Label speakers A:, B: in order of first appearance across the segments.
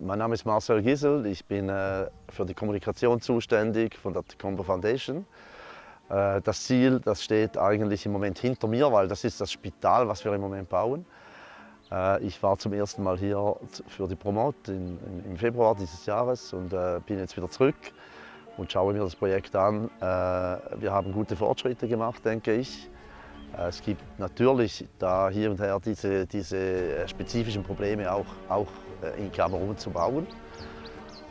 A: Mein Name ist Marcel Gisel, ich bin für die Kommunikation zuständig von der Combo Foundation. Das Ziel, das steht eigentlich im Moment hinter mir, weil das ist das Spital, was wir im Moment bauen. Ich war zum ersten Mal hier für die Promote im Februar dieses Jahres und bin jetzt wieder zurück und schaue mir das Projekt an. Wir haben gute Fortschritte gemacht, denke ich. Es gibt natürlich da hier und her diese spezifischen Probleme auch in Kamerun zu bauen.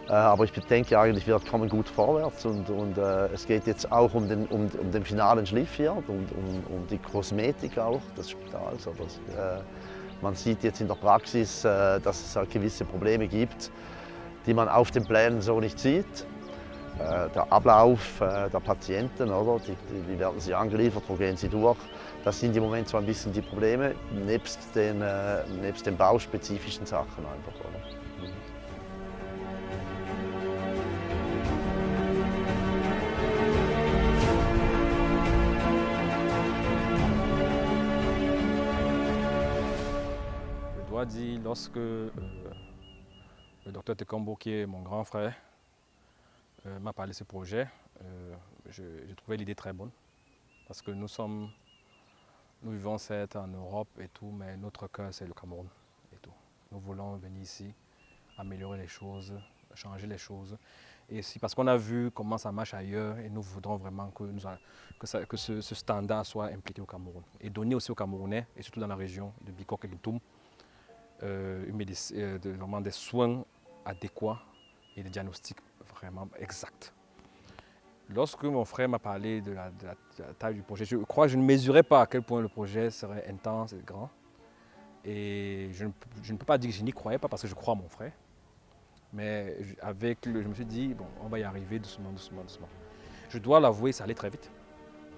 A: Aber ich denke eigentlich, wir kommen gut vorwärts und es geht jetzt auch um den finalen Schliff hier, um die Kosmetik auch des Spitals. Man sieht jetzt in der Praxis, dass es halt gewisse Probleme gibt, die man auf den Plänen so nicht sieht. Der Ablauf der Patienten, oder? Die werden sie angeliefert, wo gehen sie durch. Das sind im Moment so ein bisschen die Probleme, nebst den bauspezifischen Sachen einfach. Oder?
B: Je dois dire, lorsque le docteur Tekombo, qui est mon grand frère, m'a parlé de ce projet, j'ai trouvé l'idée très bonne. Parce que nous vivons certes en Europe et tout, mais notre cœur c'est le Cameroun et tout. Nous voulons venir ici, améliorer les choses, changer les choses. Et c'est parce qu'on a vu comment ça marche ailleurs et nous voudrons vraiment que ce standard soit impliqué au Cameroun. Et donner aussi aux Camerounais, et surtout dans la région de Bikok et Bintoum, vraiment des soins adéquats et des diagnostics vraiment exacts. Lorsque mon frère m'a parlé de la taille du projet, je crois que je ne mesurais pas à quel point le projet serait intense et grand. Et je ne peux pas dire que je n'y croyais pas parce que je crois à mon frère. Mais je me suis dit, bon, on va y arriver doucement, doucement, doucement. Je dois l'avouer, ça allait très vite.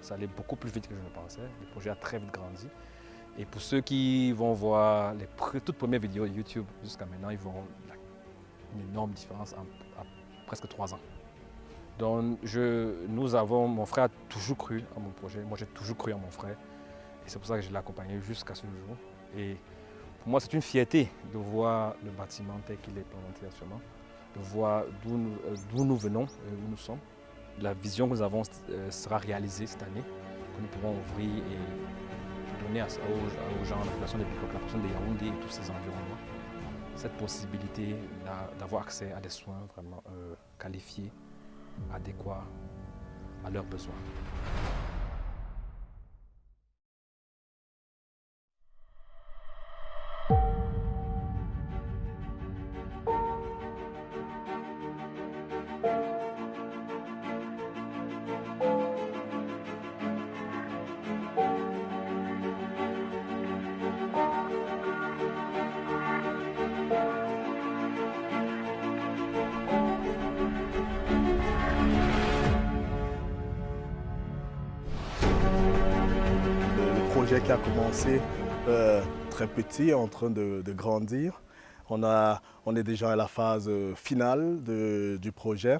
B: Ça allait beaucoup plus vite que je ne pensais. Le projet a très vite grandi. Et pour ceux qui vont voir les toutes premières vidéos de YouTube jusqu'à maintenant, ils verront une énorme différence en presque 3 ans. Donc mon frère a toujours cru à mon projet, moi j'ai toujours cru à mon frère. Et c'est pour ça que je l'ai accompagné jusqu'à ce jour. Et pour moi c'est une fierté de voir le bâtiment tel qu'il est présenté actuellement, de voir d'où nous venons et où nous sommes. La vision que nous avons sera réalisée cette année, que nous pourrons ouvrir et donner aux gens, à la population de Bikok, la population de Yaoundé et tous ces environnements, cette possibilité d'avoir accès à des soins vraiment qualifiés, adéquats à leurs besoins.
C: Le projet qui a commencé très petit, en train de grandir. On est déjà à la phase finale du projet.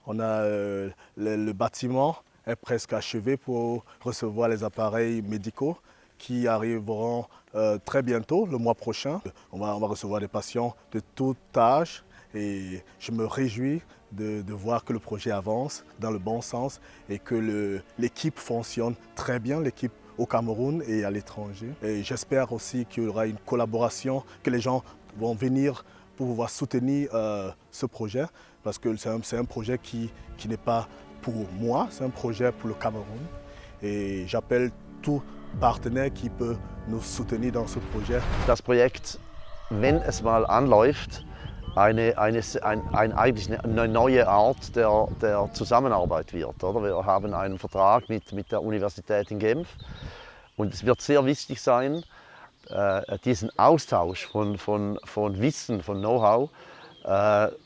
C: Le bâtiment est presque achevé pour recevoir les appareils médicaux qui arriveront très bientôt, le mois prochain. On va recevoir des patients de tout âge et je me réjouis de voir que le projet avance dans le bon sens et que l'équipe fonctionne très bien, l'équipe au Cameroun et à l'étranger. Et j'espère aussi qu'il y aura une collaboration, que les gens vont venir pour pouvoir soutenir ce projet, parce que c'est un projet qui n'est pas pour moi, c'est un projet pour le Cameroun. Et j'appelle tout partenaire qui peut nous soutenir dans ce projet.
A: Das Projekt, wenn es mal anläuft, eigentlich eine neue Art der Zusammenarbeit wird. Oder? Wir haben einen Vertrag mit der Universität in Genf und es wird sehr wichtig sein, diesen Austausch von Wissen, von Know-how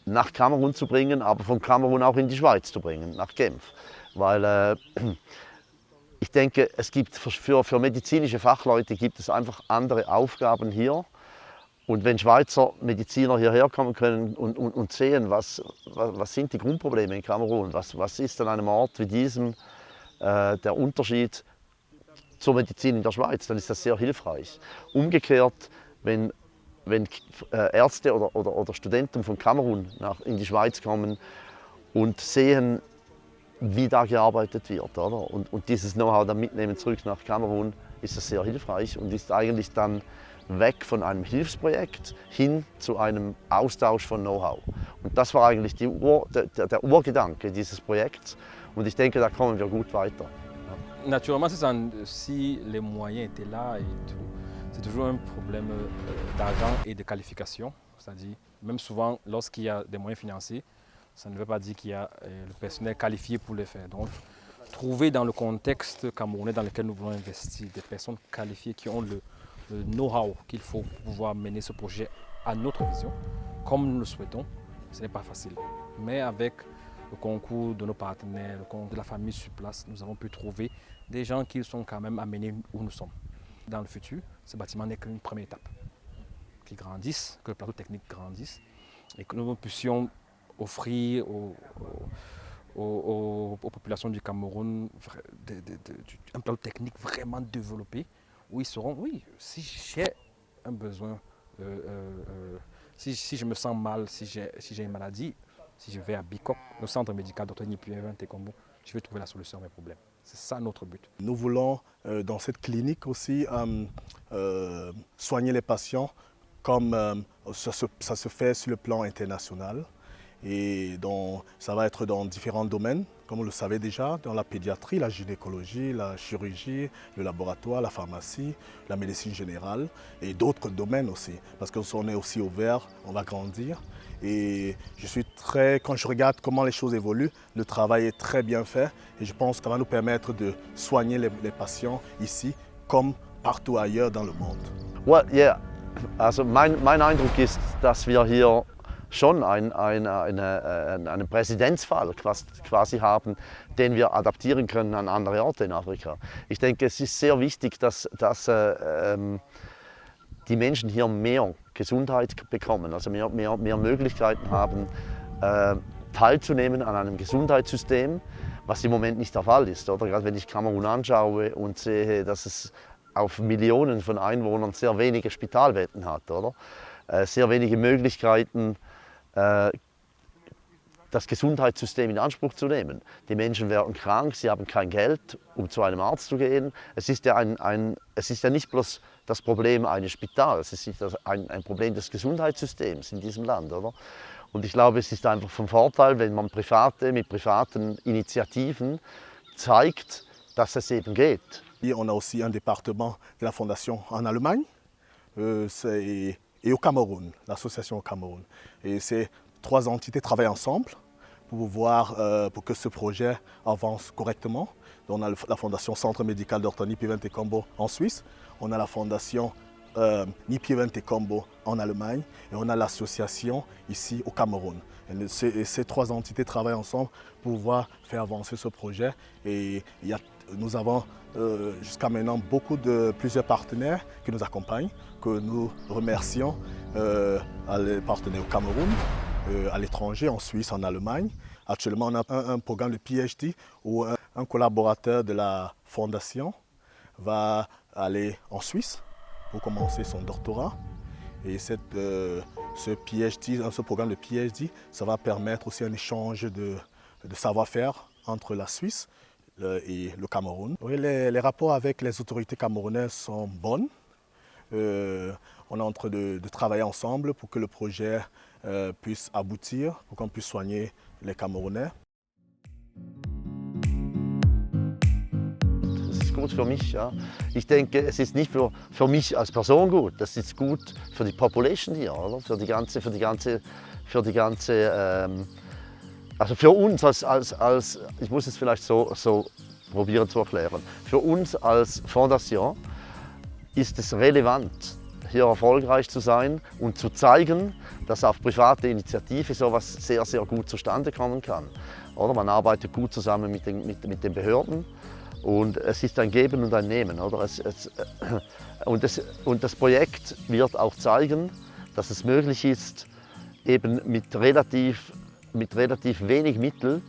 A: nach Kamerun zu bringen, aber von Kamerun auch in die Schweiz zu bringen, nach Genf. Weil ich denke, es gibt für medizinische Fachleute gibt es einfach andere Aufgaben hier. Und wenn Schweizer Mediziner hierher kommen können und sehen, was sind die Grundprobleme in Kamerun, was ist an einem Ort wie diesem der Unterschied zur Medizin in der Schweiz, dann ist das sehr hilfreich. Umgekehrt, wenn wenn Ärzte oder Studenten von Kamerun in die Schweiz kommen und sehen, wie da gearbeitet wird. Oder? Und dieses Know-how dann mitnehmen zurück nach Kamerun, ist das sehr hilfreich und ist eigentlich dann weg von einem Hilfsprojekt hin zu einem Austausch von Know-how. Und das war eigentlich der Urgedanke dieses Projekts. Und ich denke, da kommen wir gut weiter.
B: Naturellement, si les moyens étaient là et tout, c'est toujours un problème d'argent et de qualification. C'est-à-dire, même souvent, lorsqu'il y a des moyens financiers, ça ne veut pas dire qu'il y a le personnel qualifié pour le faire. Donc, trouver dans le contexte camerounais dans lequel nous voulons investir des personnes qualifiées qui ont le know-how qu'il faut pour pouvoir mener ce projet à notre vision, comme nous le souhaitons, ce n'est pas facile. Mais avec le concours de nos partenaires, le concours de la famille sur place, nous avons pu trouver des gens qui sont quand même amenés où nous sommes. Dans le futur, ce bâtiment n'est qu'une première étape. Qu'ils grandissent, que le plateau technique grandisse et que nous puissions offrir aux populations du Cameroun un plateau technique vraiment développé où ils sauront, oui, si j'ai un besoin, si je me sens mal, si j'ai une maladie, si je vais à Bicop, le centre médical Dr Nipievan Tekombo, je vais trouver la solution à mes problèmes. C'est ça notre but.
C: Nous voulons, dans cette clinique aussi, soigner les patients comme ça se fait sur le plan international. Et donc, ça va être dans différents domaines, comme vous le savez déjà, dans la pédiatrie, la gynécologie, la chirurgie, le laboratoire, la pharmacie, la médecine générale et d'autres domaines aussi. Parce qu'on est aussi ouvert, on va grandir. Et quand je regarde comment les choses évoluent, le travail est très bien fait et je pense que ça va nous permettre de soigner les patients ici comme partout ailleurs dans le monde.
A: Well, yeah. Also mein Eindruck ist, dass wir hier schon einen Präzedenzfall quasi haben, den wir adaptieren können an andere Orte in Afrika. Ich denke, es ist sehr wichtig, dass die Menschen hier mehr Gesundheit bekommen, also mehr Möglichkeiten haben, teilzunehmen an einem Gesundheitssystem, was im Moment nicht der Fall ist. Oder? Gerade wenn ich Kamerun anschaue und sehe, dass es auf Millionen von Einwohnern sehr wenige Spitalbetten hat, oder? Sehr wenige Möglichkeiten, das Gesundheitssystem in Anspruch zu nehmen. Die Menschen werden krank, sie haben kein Geld, um zu einem Arzt zu gehen. Es ist ja nicht bloß das Problem eines Spitals, es ist ein Problem des Gesundheitssystems in diesem Land. Oder? Und ich glaube, es ist einfach von Vorteil, wenn man mit privaten Initiativen zeigt, dass es eben geht.
C: Et on a aussi un département de la Fondation en Allemagne et au Cameroun, l'association au Cameroun. Et ces trois entités travaillent ensemble pour que ce projet avance correctement. On a la Fondation Centre médical Dr Nipievan Tekombo en Suisse, on a la Fondation Nipievan Tekombo en Allemagne et on a l'association ici au Cameroun. Et ces trois entités travaillent ensemble pour pouvoir faire avancer ce projet. Et nous avons jusqu'à maintenant plusieurs partenaires qui nous accompagnent, que nous remercions les partenaires au Cameroun, à l'étranger, en Suisse, en Allemagne. Actuellement, on a un programme de PhD où un collaborateur de la fondation va aller en Suisse pour commencer son doctorat. Et ce programme de PhD, ça va permettre aussi un échange de savoir-faire entre la Suisse et le Cameroun. Oui, les rapports avec les autorités camerounaises sont bons. On est en train de travailler ensemble pour que le projet puisse aboutir, pour qu'on puisse soigner les Camerounais.
A: Das ist gut für mich. Ja. Ich denke, es ist nicht für mich als Person gut, das ist gut für die Population hier, oder? Also für uns als ich muss es vielleicht so probieren zu erklären, für uns als Fondation ist es relevant, hier erfolgreich zu sein und zu zeigen, dass auf private Initiative sowas sehr, sehr gut zustande kommen kann. Oder? Man arbeitet gut zusammen mit den Behörden und es ist ein Geben und ein Nehmen. Oder? Und das Projekt wird auch zeigen, dass es möglich ist, eben mit relativ wenig Mitteln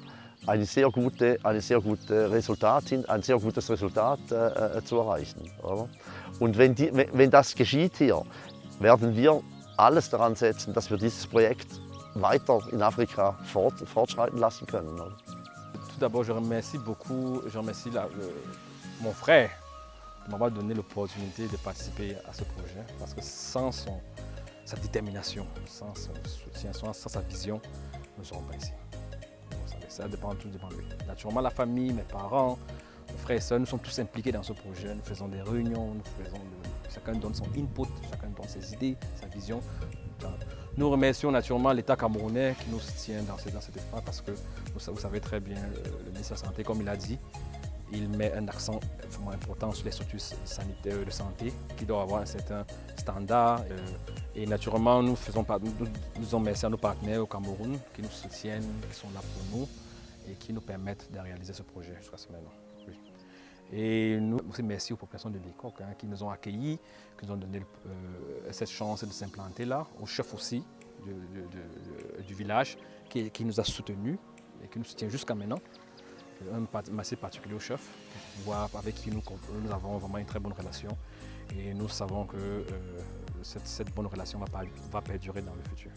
A: ein sehr gutes Resultat zu erreichen. Oder? Und wenn das geschieht hier, werden wir alles daran setzen, dass wir dieses Projekt weiter in Afrika fortschreiten lassen können. Oder?
B: Tout d'abord, je remercie beaucoup, mon frère de m'avoir donné l'opportunité de participer à ce projet parce que sans sa détermination, sans son soutien, sans sa vision, nous ne serons pas ici. Ça dépend, tout dépend de lui. Naturellement, la famille, mes parents, mes frères et sœurs, nous sommes tous impliqués dans ce projet. Nous faisons des réunions, chacun donne son input, chacun donne ses idées, sa vision. Nous remercions naturellement l'État camerounais qui nous soutient dans cet effort parce que vous savez très bien, le ministre de la Santé, comme il a dit, il met un accent vraiment important sur les structures sanitaires de santé qui doivent avoir un certain standard. Et naturellement, nous disons merci à nos partenaires au Cameroun qui nous soutiennent, qui sont là pour nous et qui nous permettent de réaliser ce projet jusqu'à ce maintenant. Oui. Et nous aussi merci aux populations de Bécoq qui nous ont accueillis, qui nous ont donné cette chance de s'implanter là, au chef aussi du village qui nous a soutenus et qui nous soutient jusqu'à maintenant. Un merci particulier au chef, avec qui nous avons vraiment une très bonne relation et nous savons que cette bonne relation va perdurer dans le futur.